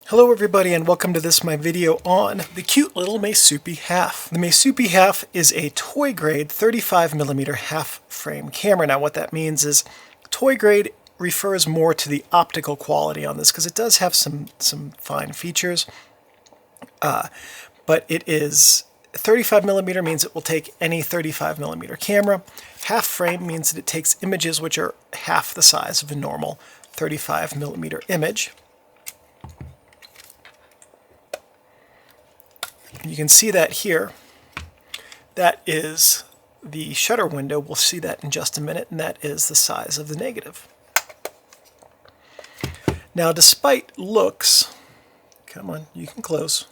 Hello everybody and welcome to this my video on the cute little Meisuppi Half. The Meisuppi Half is a toy grade 35mm half frame camera. Now what that means is toy grade refers more to the optical quality on this because it does have some fine features, but it is 35mm means it will take any 35mm camera. Half frame means that it takes images which are half the size of a normal 35mm image. You can see that here. That is the shutter window. We'll see that in just a minute, and that is the size of the negative. Now, despite looks, come on, you can close.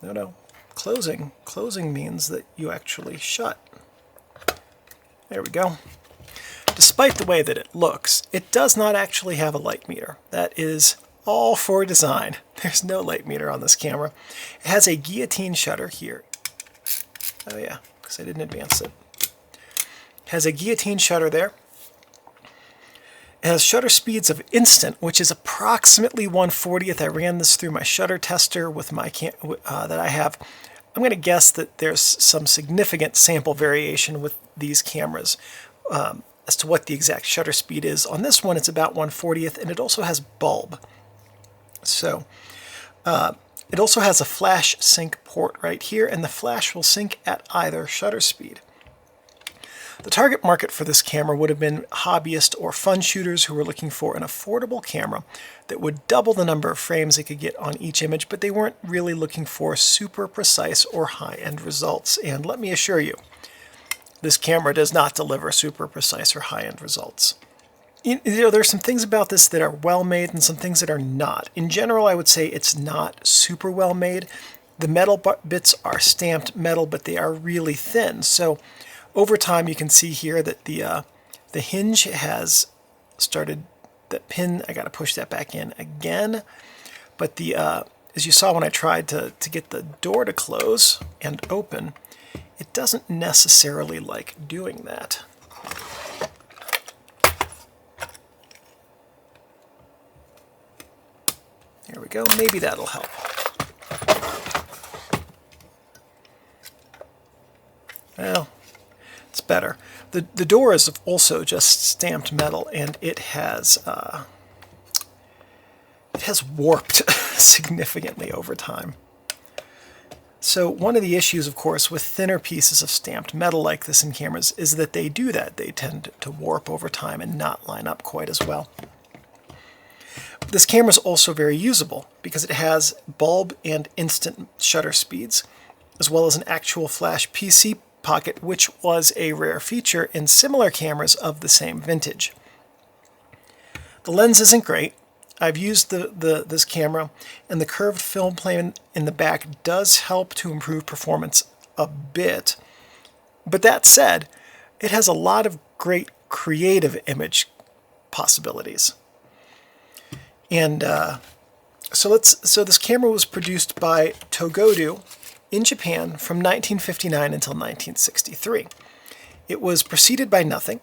No, closing. Closing means that you actually shut. There we go. Despite the way that it looks, it does not actually have a light meter. That is all for design. There's no light meter on this camera. It has a guillotine shutter here. Oh yeah, because I didn't advance it. It has a guillotine shutter there. It has shutter speeds of instant, which is approximately 1/40th. I ran this through my shutter tester with my that I have. I'm going to guess that there's some significant sample variation with these cameras as to what the exact shutter speed is. On this one, it's about 1/40th, and it also has bulb. So it also has a flash sync port right here, and the flash will sync at either shutter speed. The target market for this camera would have been hobbyists or fun shooters who were looking for an affordable camera that would double the number of frames they could get on each image, but they weren't really looking for super precise or high-end results. And let me assure you, this camera does not deliver super precise or high-end results. There's some things about this that are well made and some things that are not. In general, I would say it's not super well made. The metal bits are stamped metal, but they are really thin. So over time, you can see here that the hinge has started. That pin, I got to push that back in again. But as you saw when I tried to get the door to close and open, it doesn't necessarily like doing that. There we go. Maybe that'll help. Well, it's better. The door is also just stamped metal, and it has warped significantly over time. So one of the issues, of course, with thinner pieces of stamped metal like this in cameras is that they do that. They tend to warp over time and not line up quite as well. This camera is also very usable because it has bulb and instant shutter speeds, as well as an actual flash PC pocket, which was a rare feature in similar cameras of the same vintage. The lens isn't great. I've used this camera, and the curved film plane in the back does help to improve performance a bit. But that said, it has a lot of great creative image possibilities. And so this camera was produced by Togodu in Japan from 1959 until 1963. It was preceded by nothing.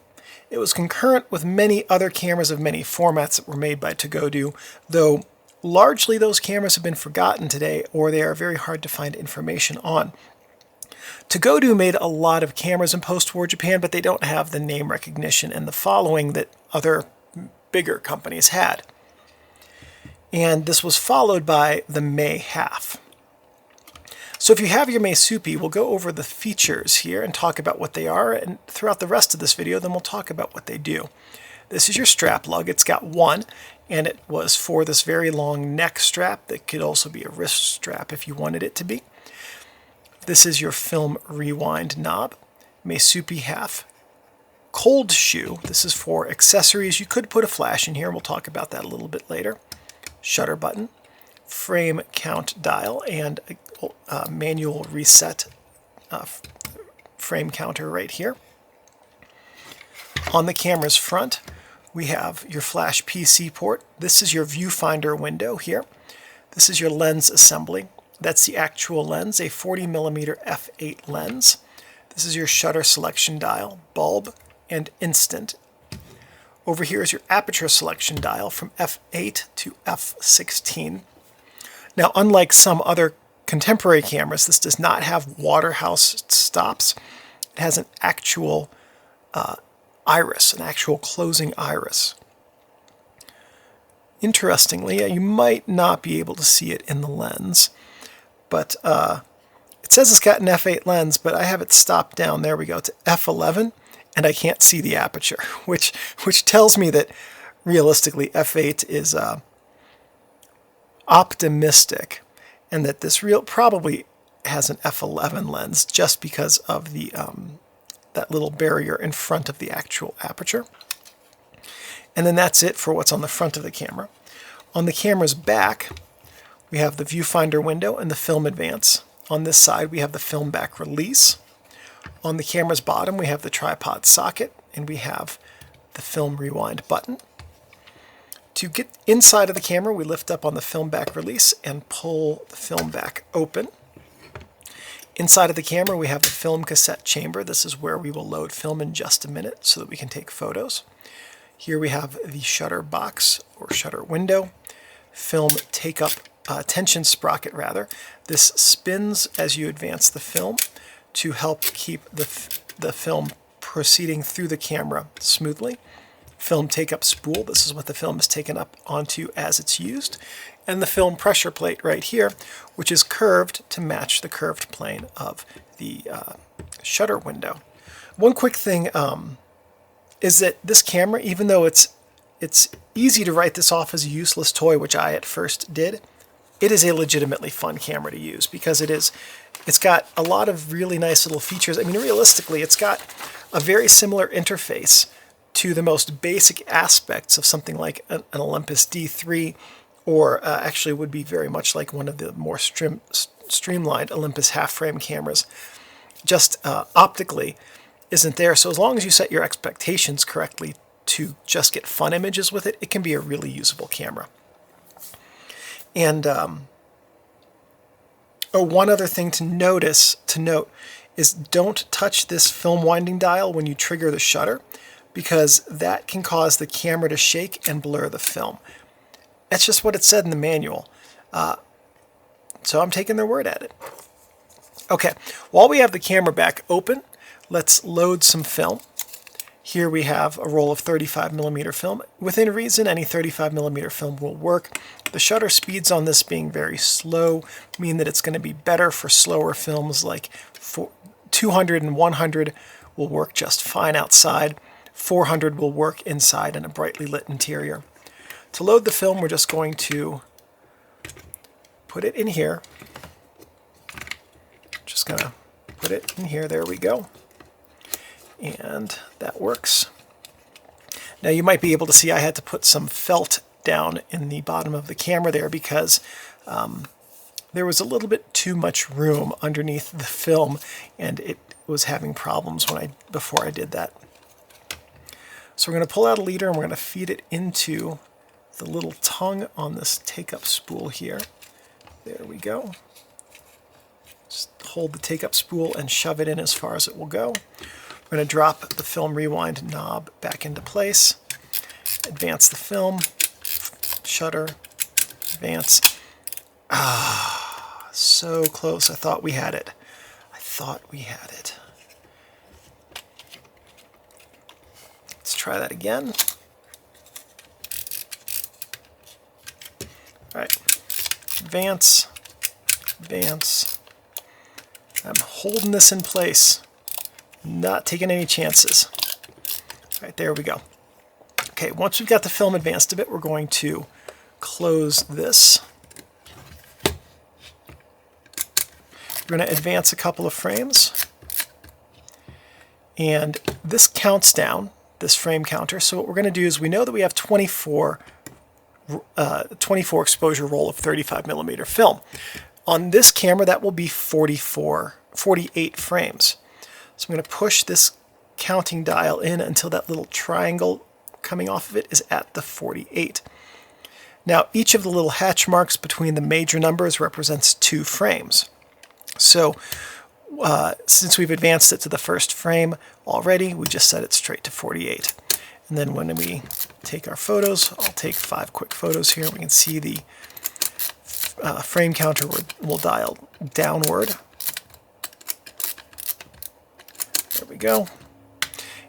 It was concurrent with many other cameras of many formats that were made by Togodu, though largely those cameras have been forgotten today, or they are very hard to find information on. Togodu made a lot of cameras in post-war Japan, but they don't have the name recognition and the following that other bigger companies had. And this was followed by the Meisuppi Half. So if you have your Meisuppi, we'll go over the features here and talk about what they are, and throughout the rest of this video, then we'll talk about what they do. This is your strap lug. It's got one, and it was for this very long neck strap that could also be a wrist strap if you wanted it to be. This is your film rewind knob, Meisuppi Half. Cold shoe. This is for accessories. You could put a flash in here. We'll talk about that a little bit later. Shutter button, frame count dial, and a manual reset frame counter right here. On the camera's front, we have your flash PC port. This is your viewfinder window here. This is your lens assembly. That's the actual lens, a 40mm f8 lens. This is your shutter selection dial, bulb, and instant. Over here is your aperture selection dial from f8 to f16. Now, unlike some other contemporary cameras, this does not have Waterhouse stops. It has an actual iris, an actual closing iris. Interestingly, you might not be able to see it in the lens, but it says it's got an f8 lens, but I have it stopped down, there we go, to f11, and I can't see the aperture, which tells me that realistically f8 is optimistic, and that this probably has an f11 lens just because of the that little barrier in front of the actual aperture. And then that's it for what's on the front of the camera. On the camera's back, we have the viewfinder window and the film advance. On this side, we have the film back release. On the camera's bottom, we have the tripod socket, and we have the film rewind button. To get inside of the camera, we lift up on the film back release and pull the film back open. Inside of the camera, we have the film cassette chamber. This is where we will load film in just a minute so that we can take photos. Here we have the shutter box, or shutter window, film take-up tension sprocket rather. This spins as you advance the film to help keep the film proceeding through the camera smoothly. Film take-up spool, this is what the film is taken up onto as it's used. And the film pressure plate right here, which is curved to match the curved plane of the shutter window. One quick thing is that this camera, even though it's easy to write this off as a useless toy, which I at first did, it is a legitimately fun camera to use because it's got a lot of really nice little features. I mean, realistically, it's got a very similar interface to the most basic aspects of something like an Olympus D3, or actually would be very much like one of the more streamlined Olympus half-frame cameras. Just optically isn't there. So as long as you set your expectations correctly to just get fun images with it, it can be a really usable camera. And one other thing to note is don't touch this film winding dial when you trigger the shutter, because that can cause the camera to shake and blur the film. That's just what it said in the manual. So I'm taking their word at it. Okay, while we have the camera back open, let's load some film. Here we have a roll of 35mm film. Within reason, any 35mm film will work. The shutter speeds on this being very slow mean that it's going to be better for slower films, like 200 and 100 will work just fine outside. 400 will work inside in a brightly lit interior. To load the film, we're just going to put it in here. Just going to put it in here. There we go. And that works. Now you might be able to see I had to put some felt down in the bottom of the camera there because there was a little bit too much room underneath the film, and it was having problems before I did that. So we're going to pull out a leader and we're going to feed it into the little tongue on this take-up spool here. There we go. Just hold the take-up spool and shove it in as far as it will go. We're going to drop the film rewind knob back into place. Advance the film. Shutter. Advance. Ah, so close. I thought we had it. Let's try that again. All right. Advance. Advance. I'm holding this in place. Not taking any chances. All right, there we go. Okay, once we've got the film advanced a bit, we're going to close this. We're going to advance a couple of frames. And this counts down, this frame counter. So what we're going to do is we know that we have 24 exposure roll of 35mm film. On this camera, that will be 48 frames. So I'm going to push this counting dial in until that little triangle coming off of it is at the 48. Now, each of the little hatch marks between the major numbers represents 2 frames. So since we've advanced it to the first frame already, we just set it straight to 48. And then when we take our photos, I'll take 5 quick photos here. We can see the frame counter will dial downward. There we go.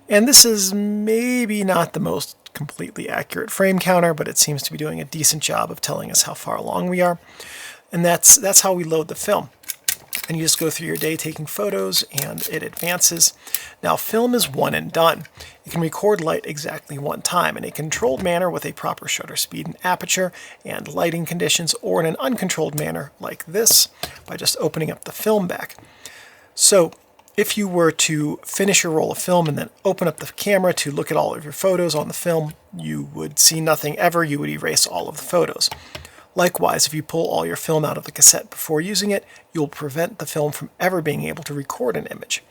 And this is maybe not the most completely accurate frame counter, but it seems to be doing a decent job of telling us how far along we are. And that's how we load the film. And you just go through your day taking photos, and it advances. Now, film is one and done. It can record light exactly one time in a controlled manner with a proper shutter speed and aperture and lighting conditions, or in an uncontrolled manner like this by just opening up the film back. So if you were to finish your roll of film and then open up the camera to look at all of your photos on the film, you would see nothing ever. You would erase all of the photos. Likewise, if you pull all your film out of the cassette before using it, you'll prevent the film from ever being able to record an image.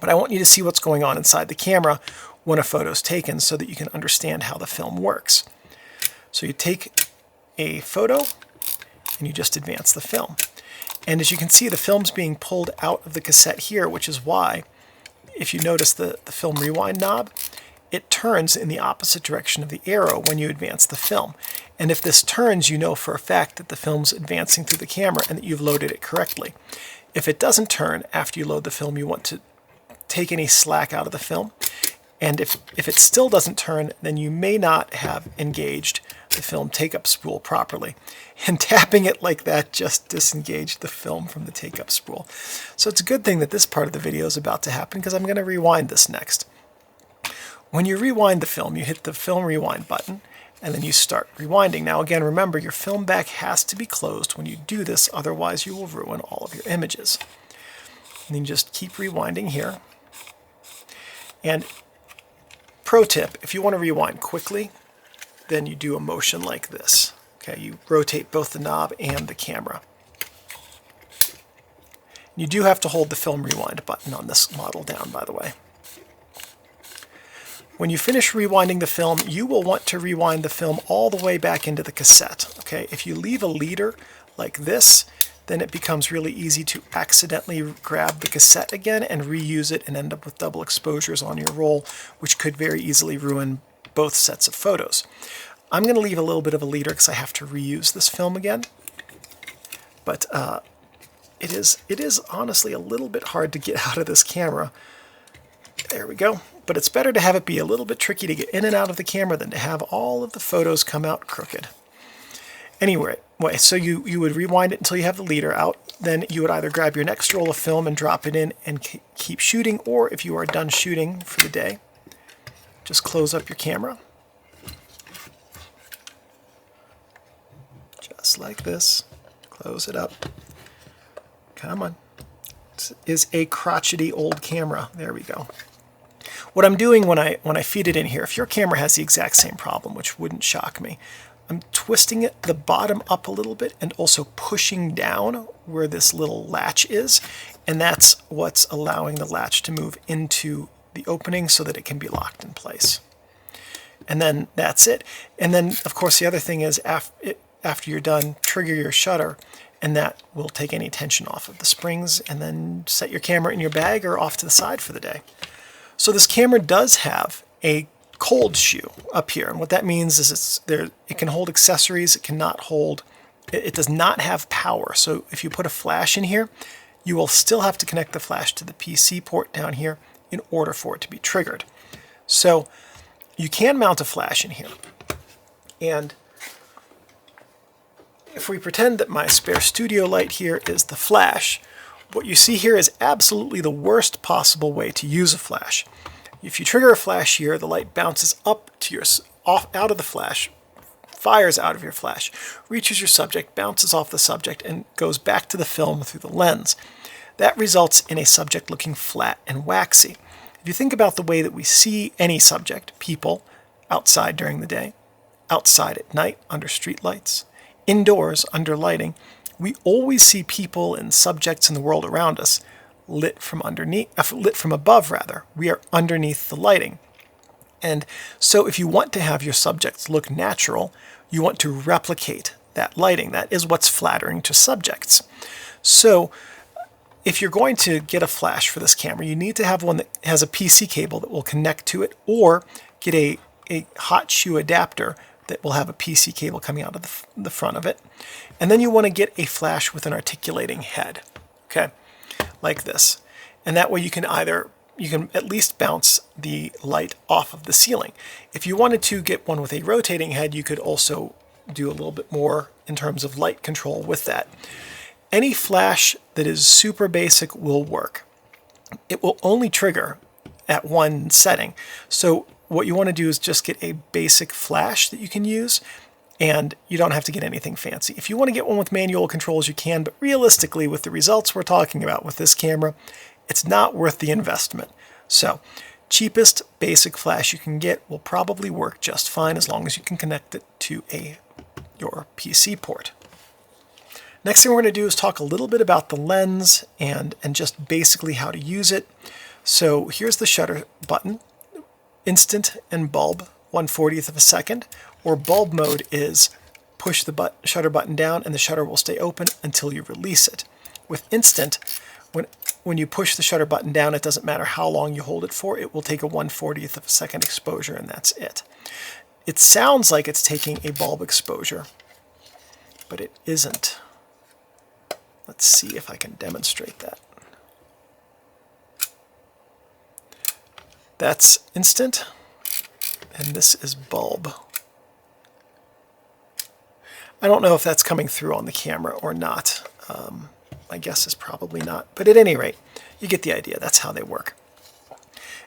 But I want you to see what's going on inside the camera when a photo is taken so that you can understand how the film works. So you take a photo and you just advance the film. And as you can see, the film's being pulled out of the cassette here, which is why, if you notice the film rewind knob, it turns in the opposite direction of the arrow when you advance the film. And if this turns, you know for a fact that the film's advancing through the camera and that you've loaded it correctly. If it doesn't turn after you load the film, you want to take any slack out of the film. And if it still doesn't turn, then you may not have engaged the film take-up spool properly. And tapping it like that just disengaged the film from the take-up spool. So it's a good thing that this part of the video is about to happen, because I'm going to rewind this next. When you rewind the film, you hit the film rewind button, and then you start rewinding. Now again, remember, your film back has to be closed when you do this, otherwise you will ruin all of your images. And then you just keep rewinding here. And pro tip, if you want to rewind quickly, then you do a motion like this. Okay, you rotate both the knob and the camera. You do have to hold the film rewind button on this model down, by the way. When you finish rewinding the film, you will want to rewind the film all the way back into the cassette. Okay, if you leave a leader like this, then it becomes really easy to accidentally grab the cassette again and reuse it and end up with double exposures on your roll, which could very easily ruin both sets of photos. I'm going to leave a little bit of a leader because I have to reuse this film again. But it is honestly a little bit hard to get out of this camera. There we go. But it's better to have it be a little bit tricky to get in and out of the camera than to have all of the photos come out crooked. Anyway, so you would rewind it until you have the leader out. Then you would either grab your next roll of film and drop it in and keep shooting, or if you are done shooting for the day, just close up your camera. Just like this. Close it up. Come on. This is a crotchety old camera. There we go. What I'm doing when I feed it in here, if your camera has the exact same problem, which wouldn't shock me, I'm twisting it the bottom up a little bit and also pushing down where this little latch is, and that's what's allowing the latch to move into the opening so that it can be locked in place. And then that's it. And then, of course, the other thing is after you're done, trigger your shutter, and that will take any tension off of the springs, and then set your camera in your bag or off to the side for the day. So this camera does have a cold shoe up here, and what that means is it can hold accessories. It does not have power. So if you put a flash in here, you will still have to connect the flash to the PC port down here in order for it to be triggered. So you can mount a flash in here, and if we pretend that my spare studio light here is the flash, what you see here is absolutely the worst possible way to use a flash. If you trigger a flash here, the light bounces up to out of the flash, fires out of your flash, reaches your subject, bounces off the subject, and goes back to the film through the lens. That results in a subject looking flat and waxy. If you think about the way that we see any subject, people, outside during the day, outside at night under street lights, indoors under lighting, we always see people and subjects in the world around us lit from above rather. We are underneath the lighting. And so if you want to have your subjects look natural, You want to replicate that lighting. That is what's flattering to subjects. So if you're going to get a flash for this camera, you need to have one that has a PC cable that will connect to it, or get a hot shoe adapter that will have a PC cable coming out of the front of it. And then you want to get a flash with an articulating head, okay, like this. And that way you can at least bounce the light off of the ceiling. If you wanted to get one with a rotating head, you could also do a little bit more in terms of light control with that. Any flash that is super basic will work. It will only trigger at one setting. So what you want to do is just get a basic flash that you can use, and you don't have to get anything fancy. If you want to get one with manual controls, you can, but realistically, with the results we're talking about with this camera, it's not worth the investment. So, cheapest basic flash you can get will probably work just fine as long as you can connect it to your PC port. Next thing we're going to do is talk a little bit about the lens and just basically how to use it. So here's the shutter button, instant and bulb, 1/40th of a second, or bulb mode is push the shutter button down and the shutter will stay open until you release it. With instant, when you push the shutter button down, it doesn't matter how long you hold it for, it will take a 1/40th of a second exposure, and that's it. It sounds like it's taking a bulb exposure, but it isn't. Let's see if I can demonstrate that. That's instant, and this is bulb. I don't know if that's coming through on the camera or not. My guess is probably not, but at any rate, you get the idea. That's how they work.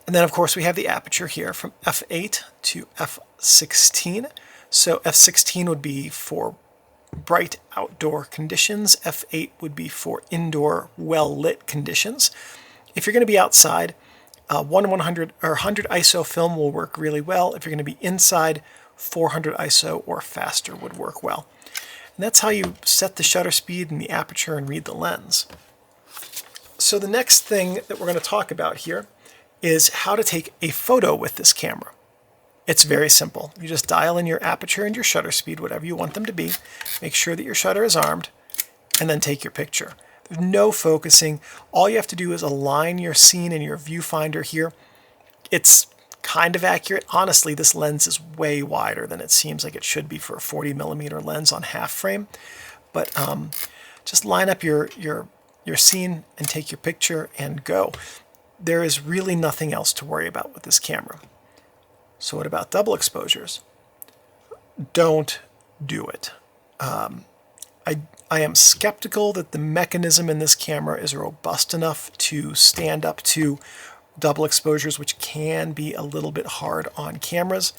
And then, of course, we have the aperture here from f8 to f16. So f16 would be for bright outdoor conditions. f8 would be for indoor, well-lit conditions. If you're going to be outside, 100 ISO film will work really well. If you're going to be inside, 400 ISO or faster would work well. And that's how you set the shutter speed and the aperture and read the lens. So the next thing that we're going to talk about here is how to take a photo with this camera. It's very simple. You just dial in your aperture and your shutter speed, whatever you want them to be. Make sure that your shutter is armed, and then take your picture. There's no focusing. All you have to do is align your scene in your viewfinder here. It's kind of accurate. Honestly, this lens is way wider than it seems like it should be for a 40mm lens on half frame. But just line up your scene and take your picture and go. There is really nothing else to worry about with this camera. So what about double exposures? Don't do it. I am skeptical that the mechanism in this camera is robust enough to stand up to double exposures, which can be a little bit hard on cameras.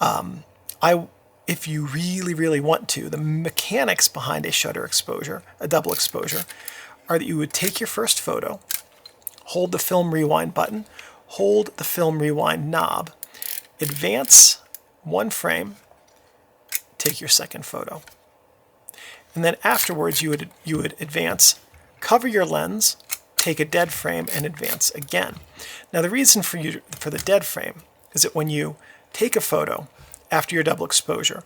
If you really, really want to, the mechanics behind a shutter exposure, a double exposure, are that you would take your first photo, hold the film rewind button, hold the film rewind knob, advance one frame, take your second photo. And then afterwards you would advance, cover your lens, take a dead frame, and advance again. Now the reason for the dead frame is that when you take a photo after your double exposure,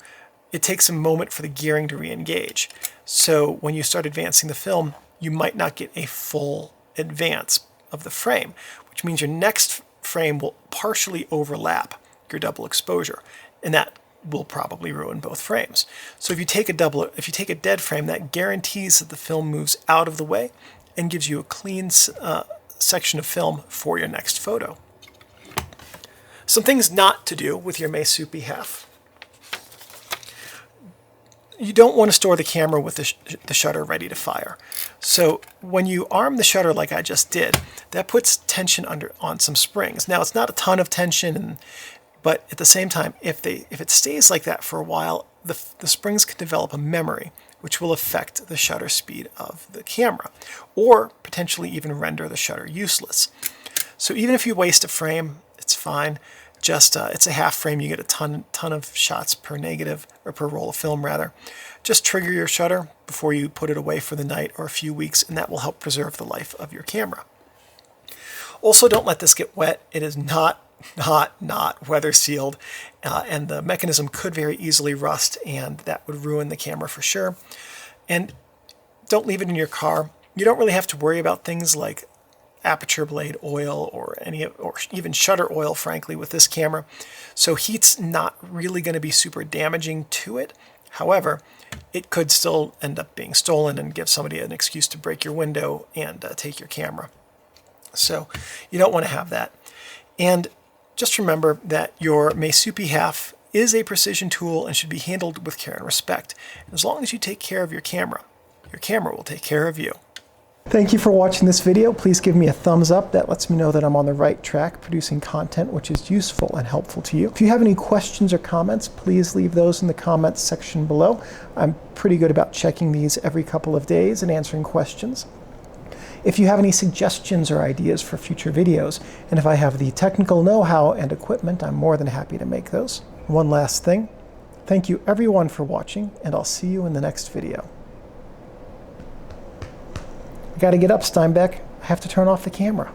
it takes a moment for the gearing to re-engage. So when you start advancing the film, you might not get a full advance of the frame, which means your next frame will partially overlap your double exposure, and that will probably ruin both frames. So if you take a dead frame, that guarantees that the film moves out of the way and gives you a clean section of film for your next photo. Some things not to do with your Meisuppi Half. You don't want to store the camera with the shutter ready to fire. So when you arm the shutter like I just did, that puts tension on some springs. Now it's not a ton of tension, but at the same time, if it stays like that for a while, the springs can develop a memory, which will affect the shutter speed of the camera, or potentially even render the shutter useless. So even if you waste a frame, it's fine. Just it's a half frame. You get a ton of shots per negative, or per roll of film rather. Just trigger your shutter before you put it away for the night or a few weeks, and that will help preserve the life of your camera. Also, don't let this get wet. It is not not weather sealed, and the mechanism could very easily rust, and that would ruin the camera for sure. And don't leave it in your car. You don't really have to worry about things like aperture blade oil or even shutter oil, frankly, with this camera. So heat's not really going to be super damaging to it. However, it could still end up being stolen and give somebody an excuse to break your window and take your camera. So you don't want to have that. And just remember that your Meisuppi Half is a precision tool and should be handled with care and respect. And as long as you take care of your camera will take care of you. Thank you for watching this video. Please give me a thumbs up. That lets me know that I'm on the right track producing content which is useful and helpful to you. If you have any questions or comments, please leave those in the comments section below. I'm pretty good about checking these every couple of days and answering questions. If you have any suggestions or ideas for future videos, and if I have the technical know-how and equipment, I'm more than happy to make those. One last thing. Thank you everyone for watching, and I'll see you in the next video. I gotta get up, Steinbeck. I have to turn off the camera.